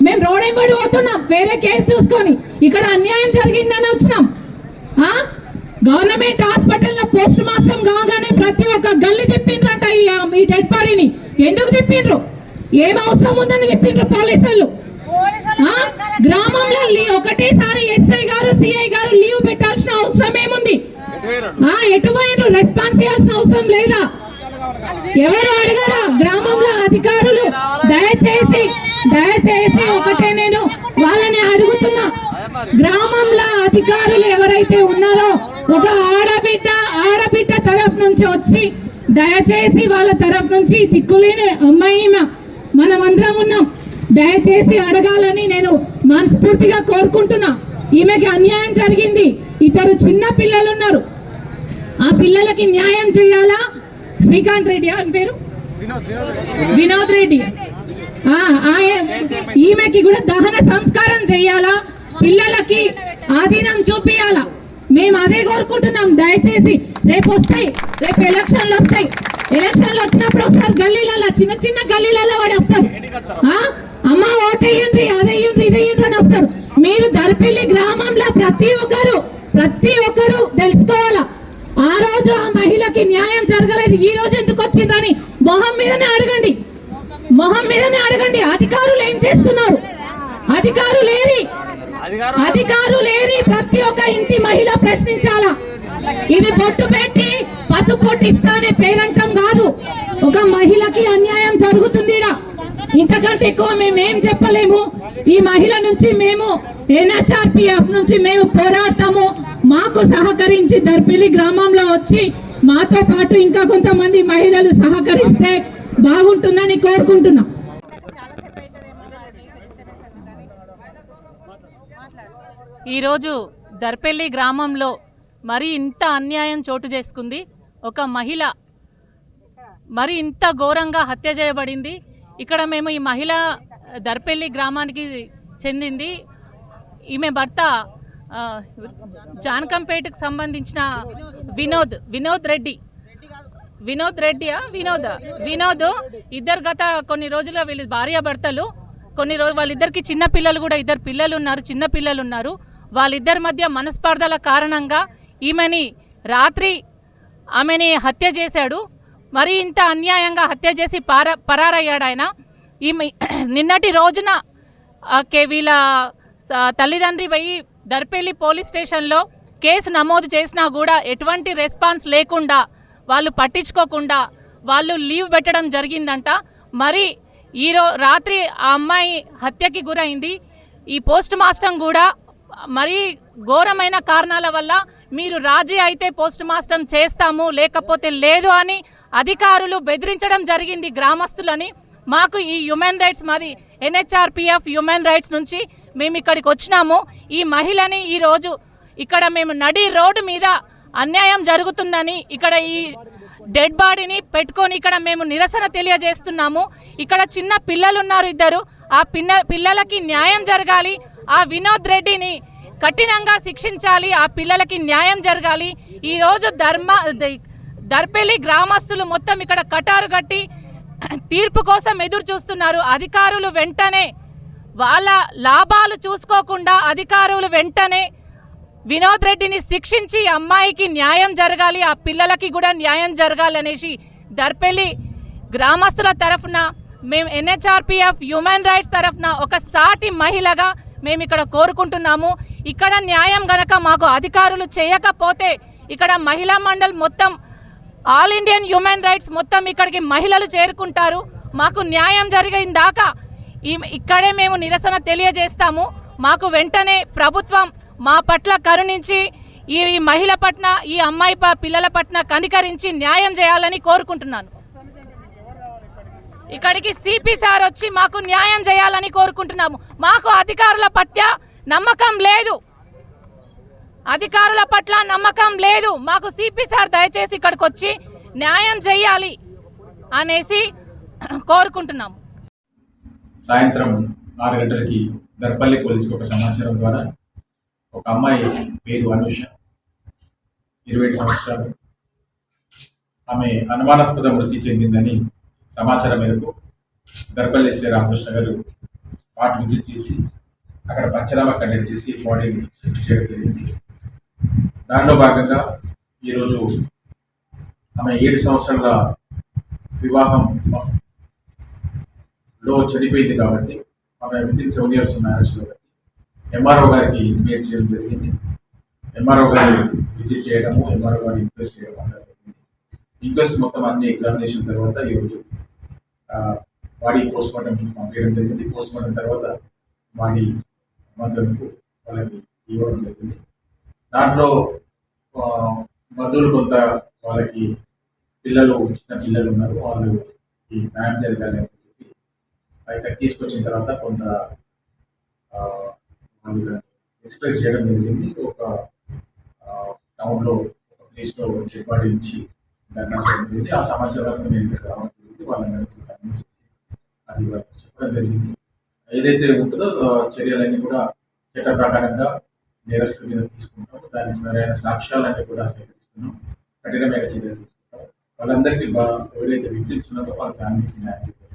మేము రోడ్ ఎంబడి పోతున్నాం వేరే కేసు చూసుకొని, ఇక్కడ అన్యాయం జరిగిందని వచ్చినాం. గవర్నమెంట్ హాస్పిటల్లో పోస్ట్ మార్టం కాగానే ప్రతి ఒక్క గల్లి తిప్పిండ్రంట ఈ డెడ్ బాడీని. ఎందుకు తిప్పిండ్రు? ఏం అవసరం ఉందని తిప్పిండ్రు పోలీసులు. గ్రామంలో ఒకటేసారి ఎస్ఐ గారు సిఐ గారు లీవ్ పెట్టాల్సిన అవసరం ఏముంది? ఎటు పోయినరు? రెస్పాన్స్ చేయాల్సిన అవసరం లేదా? ఎవరు అడగరా? గ్రామంలో అధికారులు దయచేసి ఒకటే నేను వాళ్ళని అడుగుతున్నా, గ్రామంలో అధికారులు ఎవరైతే ఉన్నారో ఒక ఆడబిడ్డ తరఫు నుంచి వచ్చి దయచేసి వాళ్ళ తరఫు నుంచి దిక్కులేని అమ్మాయి మనమందరం ఉన్నాం, దయచేసి అడగాలని నేను మనస్ఫూర్తిగా కోరుకుంటున్నా. ఈమెకి అన్యాయం జరిగింది, ఇద్దరు చిన్న పిల్లలు ఉన్నారు, ఆ పిల్లలకి న్యాయం చేయాలా? శ్రీకాంత్ రెడ్డి అని పేరు, వినోద్ రెడ్డి, ఈమెకి కూడా దహన సంస్కారం చేయాలా? పిల్లలకి ఆధీనం చూపియాలా? మేము అదే కోరుకుంటున్నాం. దయచేసి రేపు ఎలక్షన్లు వస్తాయి, ఎలక్షన్లు వచ్చినప్పుడు వస్తారు గల్లీలలో, చిన్న చిన్న గల్లీలలో వాడు వస్తారు, అమ్మ ఓటేయండి అదేయండి ఇదేయండి అని వస్తారు. మీరు దర్పల్లి గ్రామంలో ప్రతి ఒక్కరు తెలుసుకోవాలా, ఆ రోజు ఆ మహిళకి న్యాయం జరగలేదు, ఈ రోజు ఎందుకు వచ్చిందని మొహం మీదనే అడగండి. అధికారులు ఏం చేస్తున్నారు? అధికారులు లేని ప్రతి ఒక్క ఇంటి మహిళ ప్రశ్నించాలా. ఇది బొట్టు పెట్టి పసుపు పొట్టు ఇస్తానే పేరంటం కాదు, ఒక మహిళకి అన్యాయం జరుగుతుంది. ఇంతకంటే ఎక్కువ మేమేం చెప్పలేము. ఈ మహిళ నుంచి మేము NHRPF నుంచి మేము పోరాడతాము. మాకు సహకరించి దర్పల్లి గ్రామంలో వచ్చి మాతో పాటు ఇంకా కొంతమంది మహిళలు సహకరిస్తే బాగుంటుందని కోరుకుంటున్నాం. ఈరోజు దర్పల్లి గ్రామంలో మరి ఇంత అన్యాయం చోటు చేసుకుంది. ఒక మహిళ మరి ఇంత ఘోరంగా హత్య చేయబడింది. ఇక్కడ మేము ఈ మహిళ దర్పల్లి గ్రామానికి చెందింది. ఈమె భర్త జానకంపేటకు సంబంధించిన వినోద్ ఇద్దరు గత కొన్ని రోజులుగా వీళ్ళు భార్యాభర్తలు. వాళ్ళిద్దరికి చిన్న పిల్లలు కూడా, ఇద్దరు పిల్లలు ఉన్నారు, చిన్న పిల్లలు ఉన్నారు. వాళ్ళిద్దరి మధ్య మనస్పర్ధల కారణంగా రాత్రి ఆమెని హత్య చేశాడు. మరి ఇంత అన్యాయంగా హత్య చేసి పరారయ్యాడు ఆయన. నిన్నటి రోజున వీళ్ళ తల్లిదండ్రి పోయి దర్పల్లి పోలీస్ స్టేషన్లో కేసు నమోదు చేసినా కూడా ఎటువంటి రెస్పాన్స్ లేకుండా, వాళ్ళు పట్టించుకోకుండా వాళ్ళు లీవ్ పెట్టడం జరిగిందంట. మరి రాత్రి ఆ అమ్మాయి హత్యకి గురైంది. ఈ పోస్ట్ మార్టం కూడా మరి ఘోరమైన కారణాల వల్ల మీరు రాజీ అయితే పోస్ట్ మార్టం చేస్తాము, లేకపోతే లేదు అని అధికారులు బెదిరించడం జరిగింది గ్రామస్తులని. మాకు ఈ హ్యూమన్ రైట్స్, మాది NHRPF హ్యూమన్ రైట్స్ నుంచి మేము ఇక్కడికి వచ్చినాము. ఈ మహిళని ఈరోజు ఇక్కడ మేము నడి రోడ్డు మీద అన్యాయం జరుగుతుందని ఇక్కడ ఈ డెడ్ బాడీని పెట్టుకొని ఇక్కడ మేము నిరసన తెలియజేస్తున్నాము. ఇక్కడ చిన్న పిల్లలు ఉన్నారు ఇద్దరు, ఆ పిల్లలకి న్యాయం జరగాలి. ఆ వినోద్ రెడ్డిని కఠినంగా శిక్షించాలి, ఆ పిల్లలకి న్యాయం జరగాలి. ఈరోజు దర్పల్లి గ్రామస్తులు మొత్తం ఇక్కడ కటారు కట్టి తీర్పు కోసం ఎదురు చూస్తున్నారు. అధికారులు వెంటనే వాళ్ళ లాభాలు చూసుకోకుండా అధికారులు వెంటనే వినోద్ రెడ్డిని శిక్షించి అమ్మాయికి న్యాయం జరగాలి, ఆ పిల్లలకి కూడా న్యాయం జరగాలి అనేసి దర్పల్లి గ్రామస్తుల తరఫున మేము NHRPF హ్యూమన్ రైట్స్ తరఫున ఒక సాటి మహిళగా మేము ఇక్కడ కోరుకుంటున్నాము. ఇక్కడ న్యాయం గనక మాకు అధికారులు చేయకపోతే ఇక్కడ మహిళా మండల్ మొత్తం ఆల్ ఇండియన్ హ్యూమన్ రైట్స్ మొత్తం ఇక్కడికి మహిళలు చేరుకుంటారు. మాకు న్యాయం జరిగిన దాకా ఇక్కడే మేము నిరసన తెలియజేస్తాము. మాకు వెంటనే ప్రభుత్వం మా పట్ల కరుణించి ఈ మహిళ పట్ల, ఈ అమ్మాయి పిల్లల పట్ల కనికరించి న్యాయం చేయాలని కోరుకుంటున్నాను. ఇక్కడికి సిపి సార్ వచ్చి మాకు న్యాయం చేయాలని కోరుకుంటున్నాము. మాకు అధికారుల పట్ల నమ్మకం లేదు, మాకు సిపి సార్ దయచేసి ఇక్కడికి వచ్చి న్యాయం చేయాలి అనేసి కోరుకుంటున్నాము. సాయంత్రం 6 గంటలకి దర్పల్లి పోలీసుకు ఒక సమాచారం ద్వారా ఒక అమ్మాయి పేరు అనుష, 27 సంవత్సరాలు, ఆమె అనుమానాస్పద మృతి చెందిందని సమాచారం మేరకు దర్పల్లి ఎస్ఐ రామకృష్ణ గారు స్పాట్ విజిట్ చేసి అక్కడ పంచనామా కండక్ట్ చేసి బాడీని షిఫ్ట్ చేయడం జరిగింది. దానిలో భాగంగా ఈరోజు ఆమె 7 సంవత్సరాల వివాహంలో చనిపోయింది కాబట్టి ఆమె వితిన్ 7 years మ్యారేజ్లో ఎంఆర్ఓ గారికి ఇన్వైట్ చేయడం జరిగింది. ఎంఆర్ఓ గారు విజిట్ చేయడము, ఎంఆర్ఓ గారు ఇన్క్వెస్ట్ చేయడం జరిగింది. ఇన్క్వెస్ట్ మొత్తం అన్ని ఎగ్జామినేషన్ తర్వాత ఈరోజు బాడీ పోస్ట్ మార్టం పంపించడం జరిగింది. పోస్ట్ మార్టం తర్వాత బాడీ బంధువులకు వాళ్ళకి ఇవ్వడం జరిగింది. దాంట్లో బంధువులు కొంత వాళ్ళకి చిన్న పిల్లలు ఉన్నారు, వాళ్ళు ఈ న్యాయం జరగాలి అని చెప్పి ఇక్కడ తీసుకొచ్చిన తర్వాత కొంత ఎక్స్ప్రెస్ చేయడం జరిగింది. ఒక టౌన్లో ఒక ప్లేస్లో డెడ్ బాడీ నుంచి ధర్నా జరిగింది. ఆ సమాచారాన్ని నేను ఇక్కడ రావడం జరిగింది. వాళ్ళని గమనించేసి అది వాళ్ళకి చెప్పడం జరిగింది. ఏదైతే ఉంటుందో చర్యలన్నీ కూడా చట్ట ప్రకారంగా నేరస్తుల మీద తీసుకుంటాం. దానికి సరైన సాక్ష్యాలన్నీ కూడా సేకరిస్తున్నాం. కఠినమైన చర్యలు తీసుకుంటాం. వాళ్ళందరికీ ఎవరైతే విక్టిమ్స్ ఉన్నారో వాళ్ళకి అన్నింటినీ న్యాయం చేస్తారు.